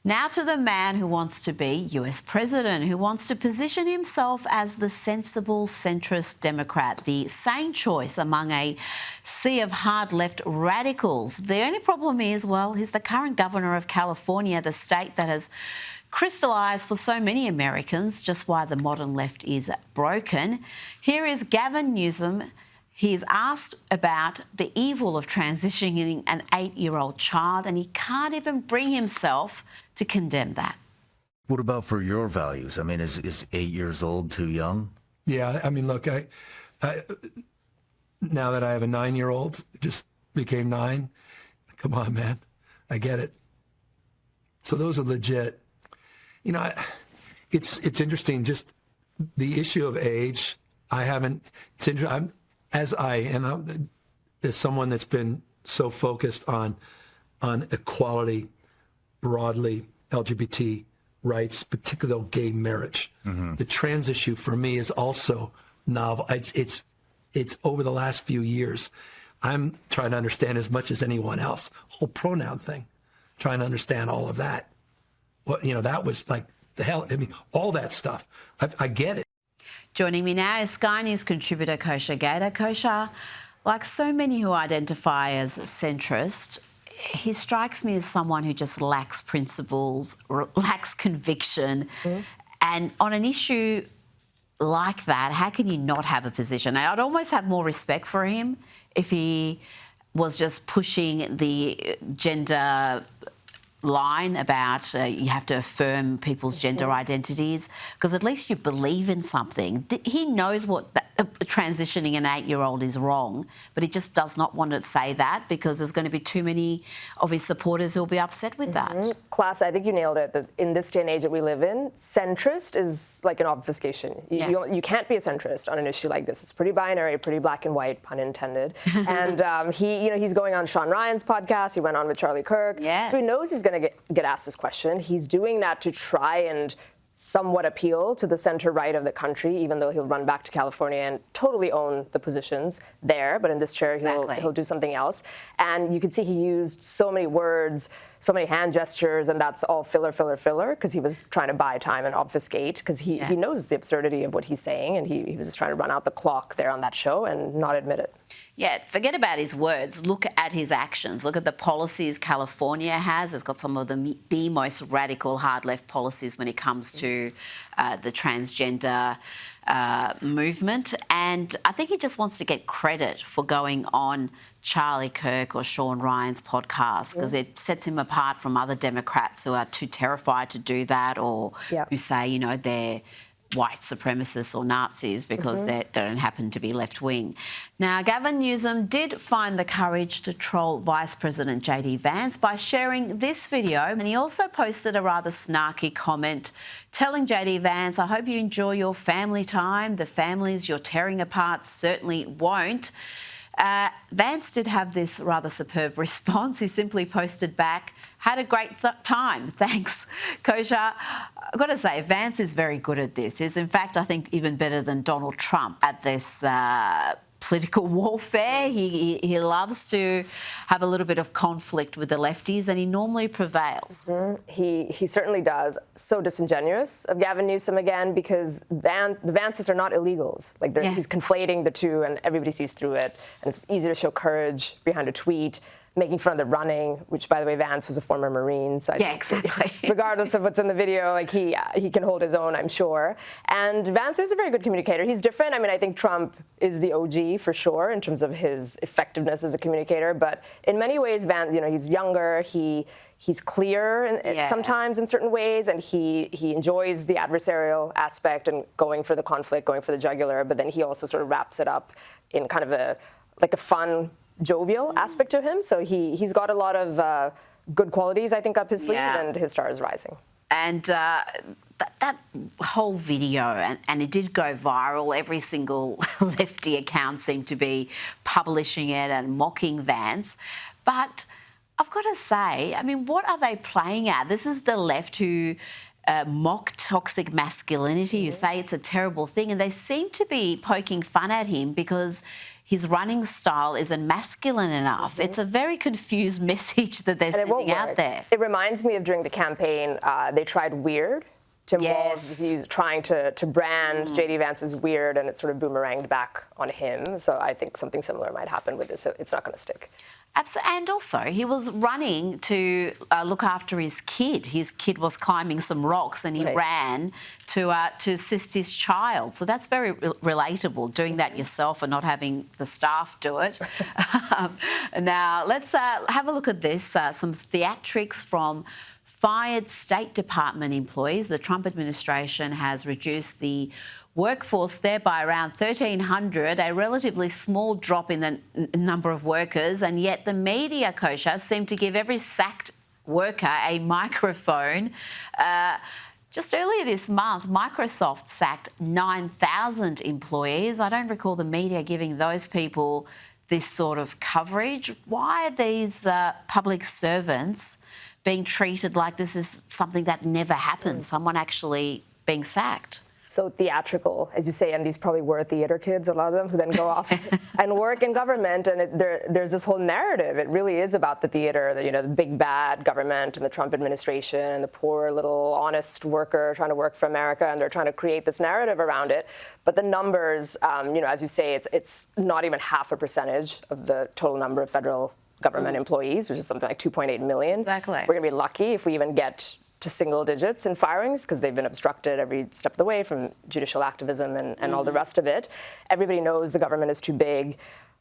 Now to the man who wants to be US president, who wants to position himself as the sensible centrist Democrat, the sane choice among a sea of hard left radicals. The only problem is, well, he's the current governor of California, the state that has crystallised for so many Americans just why the modern left is broken. Here is Gavin Newsom. He's asked about the evil of transitioning an 8-year-old child, and he can't even bring himself to condemn that. What about for your values? I mean, is 8 years old too young? Yeah, I mean, look, I now that I have a 9-year-old, just became 9, come on, man, I get it. So those are legit. You know, it's interesting, just the issue of age. I haven't, it's interesting, as someone that's been so focused on equality, broadly, LGBT rights, particularly gay marriage. Mm-hmm. The trans issue for me is also novel. It's over the last few years. I'm trying to understand as much as anyone else. Whole pronoun thing, trying to understand all of that. Well, you know, that was like the hell. I mean, all that stuff. I get it. Joining me now is Sky News contributor Kosha Gada. Kosha, like so many who identify as centrist, he strikes me as someone who just lacks principles, lacks conviction. Mm. And on an issue like that, how can you not have a position? I'd almost have more respect for him if he was just pushing the gender line about you have to affirm people's gender identities, because at least you believe in something. He knows what transitioning an 8-year-old is wrong, but he just does not want to say that because there's going to be too many of his supporters who'll be upset with that. Class, I think you nailed it. That in this day and age that we live in, centrist is like an obfuscation. You can't be a centrist on an issue like this. It's pretty binary, pretty black and white, pun intended. And he's going on Sean Ryan's podcast. He went on with Charlie Kirk. Yes. So he knows he's going to get asked this question. He's doing that to try and somewhat appeal to the center-right of the country, even though he'll run back to California and totally own the positions there. But in this chair, he'll do something else. And you can see he used so many words, so many hand gestures, and that's all filler, because he was trying to buy time and obfuscate, because he knows the absurdity of what he's saying, and he was just trying to run out the clock there on that show and not admit it. Yeah, forget about his words. Look at his actions. Look at the policies California has. It's got some of the most radical hard left policies when it comes to the transgender movement. And I think he just wants to get credit for going on Charlie Kirk or Sean Ryan's podcast, because it sets him apart from other Democrats who are too terrified to do that, or who say, you know, they're white supremacists or Nazis because they don't happen to be left-wing. Now, Gavin Newsom did find the courage to troll Vice President JD Vance by sharing this video, and he also posted a rather snarky comment telling JD Vance, I hope you enjoy your family time. The families you're tearing apart certainly won't. Vance did have this rather superb response. He simply posted back, had a great time, thanks. Kosha, I've got to say, Vance is very good at this. He's, in fact, I think, even better than Donald Trump at this political warfare. He loves to have a little bit of conflict with the lefties, and he normally prevails. He certainly does. So disingenuous of Gavin Newsom again, because the Vances are not illegals. Like he's conflating the two, and everybody sees through it. And it's easy to show courage behind a tweet, making fun of the running, which, by the way, Vance was a former Marine. So I think exactly. Regardless of what's in the video, like he can hold his own, I'm sure. And Vance is a very good communicator. He's different. I mean, I think Trump is the OG for sure in terms of his effectiveness as a communicator. But in many ways, Vance, you know, he's younger. He's clear sometimes in certain ways, and he enjoys the adversarial aspect and going for the conflict, going for the jugular. But then he also sort of wraps it up in kind of a fun, jovial aspect to him. So he's got a lot of good qualities, I think, up his sleeve, and his star is rising. And that whole video, and it did go viral. Every single lefty account seemed to be publishing it and mocking Vance. But I've got to say, I mean, what are they playing at? This is the left who mock toxic masculinity, who say it's a terrible thing, and they seem to be poking fun at him because his running style isn't masculine enough. It's a very confused message that they're sending out there. It reminds me of during the campaign, they tried weird. Tim Yes. Walz was trying to brand J.D. Vance as weird, and it sort of boomeranged back on him. So I think something similar might happen with this. So it's not going to stick. And also, he was running to look after his kid. His kid was climbing some rocks, and he ran to assist his child. So that's very relatable, doing that yourself and not having the staff do it. Now, let's have a look at this. Some theatrics from fired State Department employees. The Trump administration has reduced the workforce there by around 1,300, a relatively small drop in the number of workers, and yet the media, Kosha, seem to give every sacked worker a microphone. Just earlier this month, Microsoft sacked 9,000 employees. I don't recall the media giving those people this sort of coverage. Why are these public servants being treated like this is something that never happens, someone actually being sacked? So theatrical, as you say, and these probably were theater kids, a lot of them, who then go off and work in government. And there's this whole narrative. It really is about the theater, the big bad government and the Trump administration and the poor little honest worker trying to work for America. And they're trying to create this narrative around it. But the numbers, as you say, it's not even half a percentage of the total number of federal government employees, which is something like 2.8 million. Exactly. We're going to be lucky if we even get to single digits in firings, because they've been obstructed every step of the way from judicial activism and all the rest of it. Everybody knows the government is too big.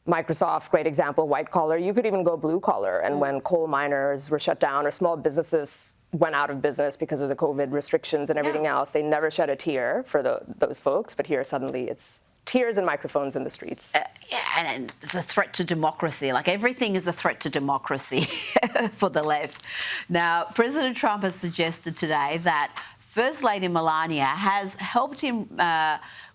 Microsoft, great example, white collar. You could even go blue collar. And when coal miners were shut down or small businesses went out of business because of the COVID restrictions and everything else, they never shed a tear for those folks. But here suddenly it's tears and microphones in the streets. And it's a threat to democracy. Like, everything is a threat to democracy for the left. Now, President Trump has suggested today that First Lady Melania has helped him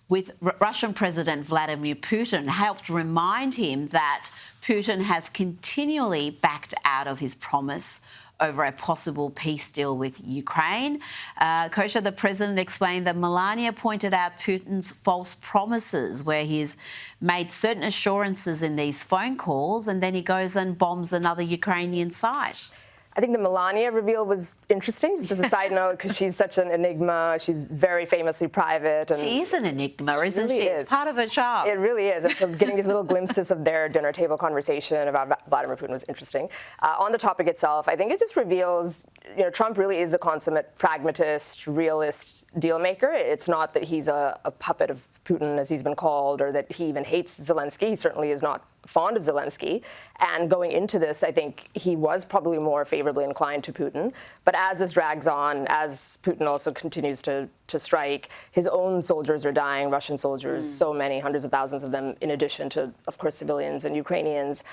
with Russian President Vladimir Putin, helped remind him that Putin has continually backed out of his promise over a possible peace deal with Ukraine. Kosha, the president, explained that Melania pointed out Putin's false promises, where he's made certain assurances in these phone calls, and then he goes and bombs another Ukrainian site. I think the Melania reveal was interesting, just as a side note, because she's such an enigma. She's very famously private. And she is an enigma, isn't really she? It's part of her charm. It really is. And so getting these little glimpses of their dinner table conversation about Vladimir Putin was interesting. On the topic itself, I think it just reveals, Trump really is a consummate pragmatist, realist deal maker. It's not that he's a puppet of Putin, as he's been called, or that he even hates Zelensky. He certainly is not fond of Zelensky. And going into this, I think he was probably more favorably inclined to Putin. But as this drags on, as Putin also continues to strike, his own soldiers are dying, Russian soldiers, so many, hundreds of thousands of them, in addition to, of course, civilians and Ukrainians.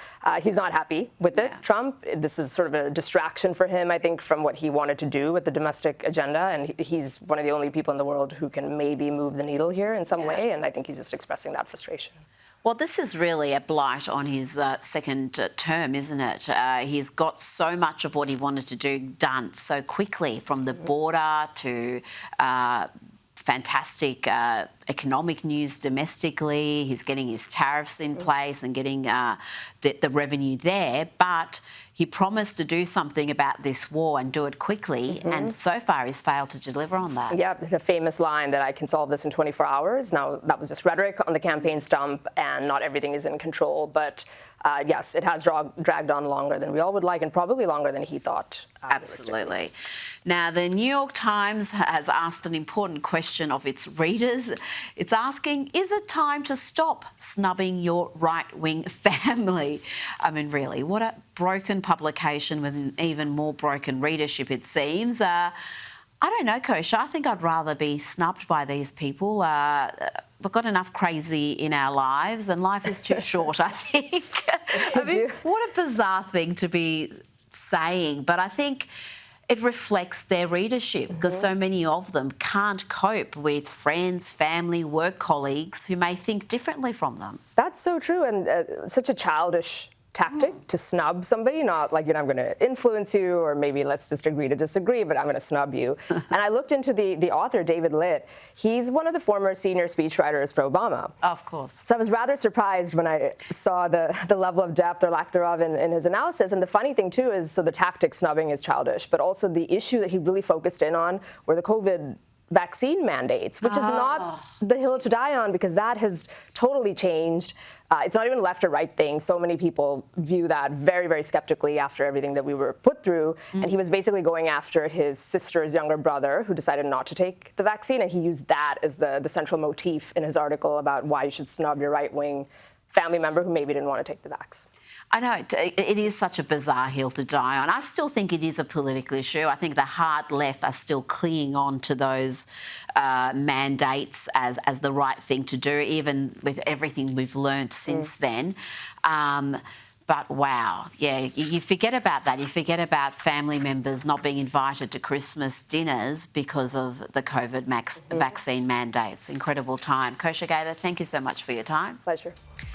He's not happy with it, Trump. This is sort of a distraction for him, I think, from what he wanted to do with the domestic agenda. And he's one of the only people in the world who can maybe move the needle here in some way. And I think he's just expressing that frustration. Well, this is really a blight on his second term, isn't it? He's got so much of what he wanted to do done so quickly, from the border to fantastic economic news domestically. He's getting his tariffs in place and getting the revenue there. But he promised to do something about this war and do it quickly, and so far he's failed to deliver on that. Yeah, the famous line that I can solve this in 24 hours. Now, that was just rhetoric on the campaign stump, and not everything is in control. But yes, it has dragged on longer than we all would like, and probably longer than he thought. Absolutely. Now, the New York Times has asked an important question of its readers. It's asking, is it time to stop snubbing your right-wing family? I mean, really, what a broken publication with an even more broken readership, it seems. I don't know, Kosha. I think I'd rather be snubbed by these people. We've got enough crazy in our lives, and life is too short, I think. I mean, what a bizarre thing to be saying, but I think it reflects their readership, because so many of them can't cope with friends, family, work colleagues who may think differently from them. That's so true, and such a childish tactic to snub somebody, not like, I'm going to influence you, or maybe let's just agree to disagree, but I'm going to snub you. And I looked into the author, David Litt. He's one of the former senior speechwriters for Obama. Of course. So I was rather surprised when I saw the level of depth or lack thereof in his analysis. And the funny thing, too, is so the tactic snubbing is childish, but also the issue that he really focused in on were the COVID vaccine mandates, which is not the hill to die on, because that has totally changed. It's not even a left or right thing. So many people view that very, very skeptically after everything that we were put through. And he was basically going after his sister's younger brother, who decided not to take the vaccine. And he used that as the central motif in his article about why you should snub your right-wing family member who maybe didn't want to take the vax. I know, it is such a bizarre hill to die on. I still think it is a political issue. I think the hard left are still clinging on to those mandates as the right thing to do, even with everything we've learned since then. But wow, yeah, you forget about that. You forget about family members not being invited to Christmas dinners because of the COVID vaccine mandates. Incredible time. Kosha Gada, thank you so much for your time. Pleasure.